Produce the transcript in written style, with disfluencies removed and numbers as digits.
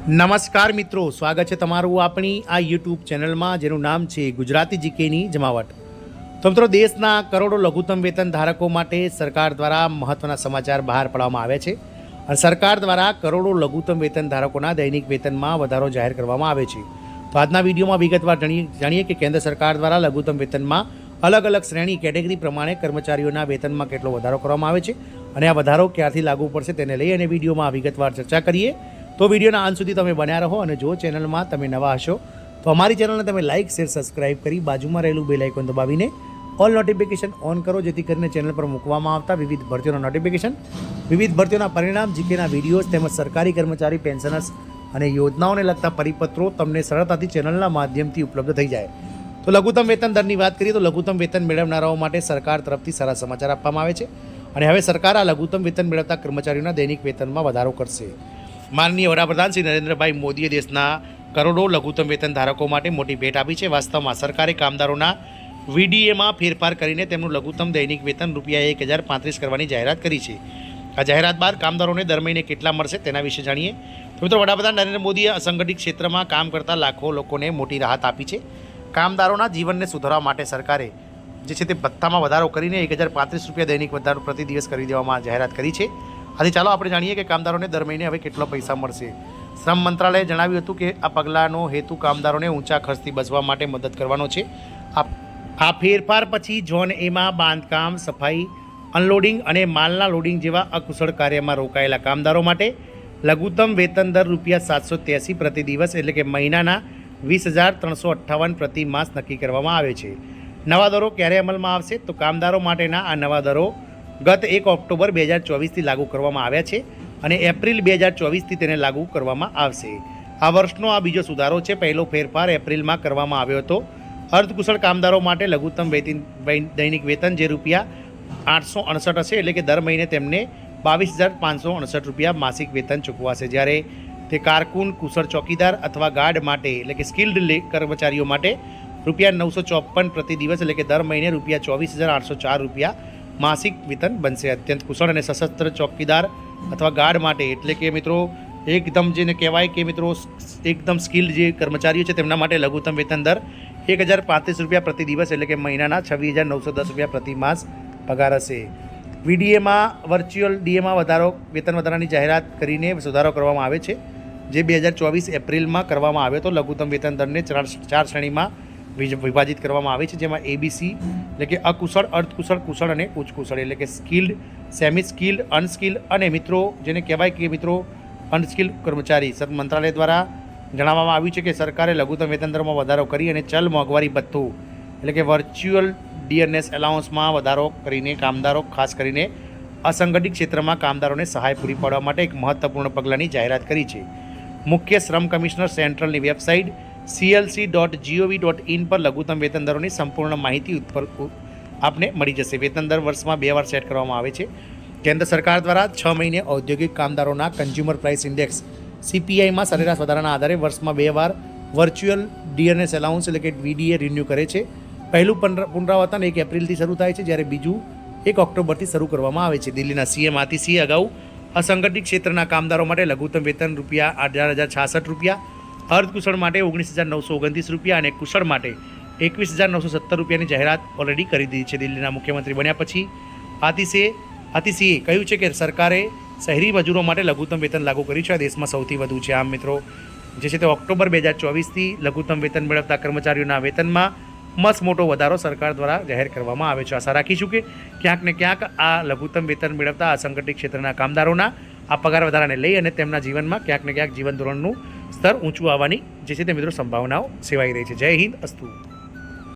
નમસ્કાર મિત્રો, સ્વાગત છે તમારું આપણી આ યુટ્યુબ ચેનલમાં જેનું નામ છે ગુજરાતી જીકેની જમાવટ। તો મિત્રો, દેશના કરોડો લઘુત્તમ વેતન ધારકો માટે સરકાર દ્વારા મહત્વના સમાચાર બહાર પાડવામાં આવ્યા છે અને સરકાર દ્વારા કરોડો લઘુત્તમ વેતન ધારકોના દૈનિક વેતનમાં વધારો જાહેર કરવામાં આવે છે। તો આજના વિડીયોમાં વિગતવાર જાણીએ કે કેન્દ્ર સરકાર દ્વારા લઘુત્તમ વેતનમાં અલગ અલગ શ્રેણી કેટેગરી પ્રમાણે કર્મચારીઓના વેતનમાં કેટલો વધારો કરવામાં આવે છે અને આ વધારો ક્યારથી લાગુ પડશે તેને લઈ અને વિડીયોમાં વિગતવાર ચર્ચા કરીએ। તો વિડીયોના અંત સુધી તમે બન્યા રહો અને જો ચેનલમાં તમે નવા હશો તો અમારી ચેનલને તમે લાઇક શેર સબસ્ક્રાઇબ કરી બાજુમાં રહેલું બેલ આઇકોન દબાવીને ઓલ નોટિફિકેશન ઓન કરો, જેથી કરીને ચેનલ પર મૂકવામાં આવતા વિવિધ ભરતીઓના નોટિફિકેશન, વિવિધ ભરતીઓના પરિણામ, જીકેના વિડીયોઝ તેમજ સરકારી કર્મચારી પેન્શનર્સ અને યોજનાઓને લગતા પરિપત્રો તમને સરળતાથી ચેનલના માધ્યમથી ઉપલબ્ધ થઈ જાય। તો લઘુત્તમ વેતન દરની વાત કરીએ તો લઘુત્તમ વેતન મેળવનારાઓ માટે સરકાર તરફથી સારા સમાચાર આપવામાં આવે છે અને હવે સરકાર આ લઘુત્તમ વેતન મેળવતા કર્મચારીઓના દૈનિક વેતનમાં વધારો કરશે। માનનીય વડાપ્રધાન શ્રી નરેન્દ્રભાઈ મોદીએ દેશના કરોડો લઘુત્તમ વેતન ધારકો માટે મોટી ભેટ આપી છે। વાસ્તવમાં સરકારે કામદારોના વીડીએમાં ફેરફાર કરીને તેમનું લઘુત્તમ દૈનિક વેતન ₹1035 કરવાની જાહેરાત કરી છે। આ જાહેરાત બાદ કામદારોને દર મહિને કેટલા મળશે તેના વિશે જાણીએ તો મિત્રો, વડાપ્રધાન નરેન્દ્ર મોદીએ અસંગઠિત ક્ષેત્રમાં કામ કરતા લાખો લોકોને મોટી રાહત આપી છે। કામદારોના જીવનને સુધારવા માટે સરકારે જે છે તે ભથ્થામાં વધારો કરીને ₹1035 દૈનિક વધારો પ્રતિ દિવસ કરી દેવામાં જાહેરાત કરી છે। આજે ચાલો આપણે જાણીએ કે કામદારોને દર મહિને હવે કેટલો પૈસા મળશે। શ્રમ મંત્રાલયે જણાવ્યું હતું કે આ પગલાંનો હેતુ કામદારોને ઊંચા ખર્ચથી બચવા માટે મદદ કરવાનો છે। આ ફેરફાર પછી ઝોન એમાં બાંધકામ, સફાઈ, અનલોડિંગ અને માલના લોડિંગ જેવા અકુશળ કાર્યમાં રોકાયેલા કામદારો માટે લઘુત્તમ વેતન દર ₹783 પ્રતિ દિવસ એટલે કે મહિનાના 20,358 પ્રતિ માસ નક્કી કરવામાં આવે છે। નવા દરો ક્યારે અમલમાં આવશે તો કામદારો માટેના આ નવા દરો ગત 1 ઓક્ટોબર 2024થી લાગુ કરવામાં આવ્યા છે અને એપ્રિલ 2024થી તેને લાગુ કરવામાં આવશે। આ વર્ષનો આ બીજો સુધારો છે। પહેલો ફેરફાર એપ્રિલમાં કરવામાં આવ્યો હતો। અર્ધકુશળ કામદારો માટે લઘુત્તમ દૈનિક વેતન જે ₹868 હશે એટલે કે દર મહિને તેમને ₹22,568 માસિક વેતન ચૂકવાશે, જ્યારે તે કારકુન, કુશળ ચોકીદાર અથવા ગાર્ડ માટે એટલે કે સ્કિલ્ડ કર્મચારીઓ માટે ₹954 પ્રતિ દિવસ એટલે કે દર મહિને ₹24,804 માસિક વેતન બનશે। અત્યંત કુશળ અને સશસ્ત્ર ચોકીદાર અથવા ગાર્ડ માટે એટલે કે મિત્રો એકદમ જેને કહેવાય કે મિત્રો એકદમ સ્કિલ્ડ જે કર્મચારીઓ છે તેમના માટે લઘુત્તમ વેતન દર ₹1035 પ્રતિ દિવસ એટલે કે મહિનાના ₹26,910 પ્રતિ માસ પગાર હશે। વીડીએમાં વર્ચ્યુઅલ ડીએમાં વેતન વધારાની જાહેરાત કરીને સુધારો કરવામાં આવે છે, જે 2024 એપ્રિલમાં કરવામાં આવ્યો હતો। લઘુત્તમ વેતન દરને ચાર શ્રેણીમાં વિભાજિત કરવામાં આવે છે, જેમાં એબીસી એટલે કે અકુશળ, અર્ધકુશળ, કુશળ અને ઉચ્ચ કુશળ એટલે કે સ્કિલ્ડ, સેમી સ્કિલ્ડ, અનસ્કિલ્ડ અને મિત્રો જેને કહેવાય કે મિત્રો અનસ્કિલ્ડ કર્મચારી। શ્રમ મંત્રાલય દ્વારા જણાવવામાં આવ્યું છે કે સરકારે લઘુત્તમ વેતન દરમાં વધારો કરી અને ચલ મોંઘવારી ભથ્થું એટલે કે વર્ચ્યુઅલ ડીએનએસ એલાઉન્સમાં વધારો કરીને કામદારો, ખાસ કરીને અસંગઠિત ક્ષેત્રમાં કામદારોને સહાય પૂરી પાડવા માટે એક મહત્વપૂર્ણ પગલાંની જાહેરાત કરી છે। મુખ્ય શ્રમ કમિશનર સેન્ટ્રલની વેબસાઇટ CLC.gov.in પર લઘુત્તમ વેતન દરોની સંપૂર્ણ માહિતી આપને મળી જશે। વેતન દર વર્ષમાં 2 વાર સેટ કરવામાં આવે છે। કેન્દ્ર સરકાર દ્વારા 6 મહિને ઔદ્યોગિક કામદારોના કન્ઝ્યુમર પ્રાઇસ ઇન્ડેક્સ CPIમાં સરેરાશ વધારાના આધારે વર્ષમાં 2 વાર વર્ચ્યુઅલ ડીએનએસ એલાઉન્સ એટલે કે VDA રિન્યૂ કરે છે। પહેલું પુનરાવર્તન 1 એપ્રિલથી શરૂ થાય છે, જ્યારે બીજું 1 ઓક્ટોબરથી શરૂ કરવામાં આવે છે। દિલ્હીના CM આતિશીએ અગાઉ અસંગઠિત ક્ષેત્રના કામદારો માટે લઘુત્તમ વેતન ₹18,066, અર્ધકુશળ માટે ₹19,929 અને કુશળ માટે ₹21,970ની જાહેરાત ઓલરેડી કરી દીધી છે। દિલ્હીના મુખ્યમંત્રી બન્યા પછી આતિશીએ કહ્યું છે કે સરકારે શહેરી મજૂરો માટે લઘુત્તમ વેતન લાગુ કર્યું છે, આ દેશમાં સૌથી વધુ છે। આમ મિત્રો જે છે તે ઓક્ટોબર 2024થી લઘુત્તમ વેતન મેળવતા કર્મચારીઓના વેતનમાં મસ્ત મોટો વધારો સરકાર દ્વારા જાહેર કરવામાં આવે છે। આશા રાખીશું કે ક્યાંક ને ક્યાંક આ લઘુત્તમ વેતન મેળવતા અસંગઠિત ક્ષેત્રના કામદારોના આ પગાર વધારાને લઈ અને તેમના જીવનમાં ક્યાંક ને ક્યાંક જીવન ધોરણનું સ્તર ઊંચું આવવાની જે છે તે મિત્રો સંભાવનાઓ સેવાઈ રહી છે। જય હિન્દ, અસ્તુ।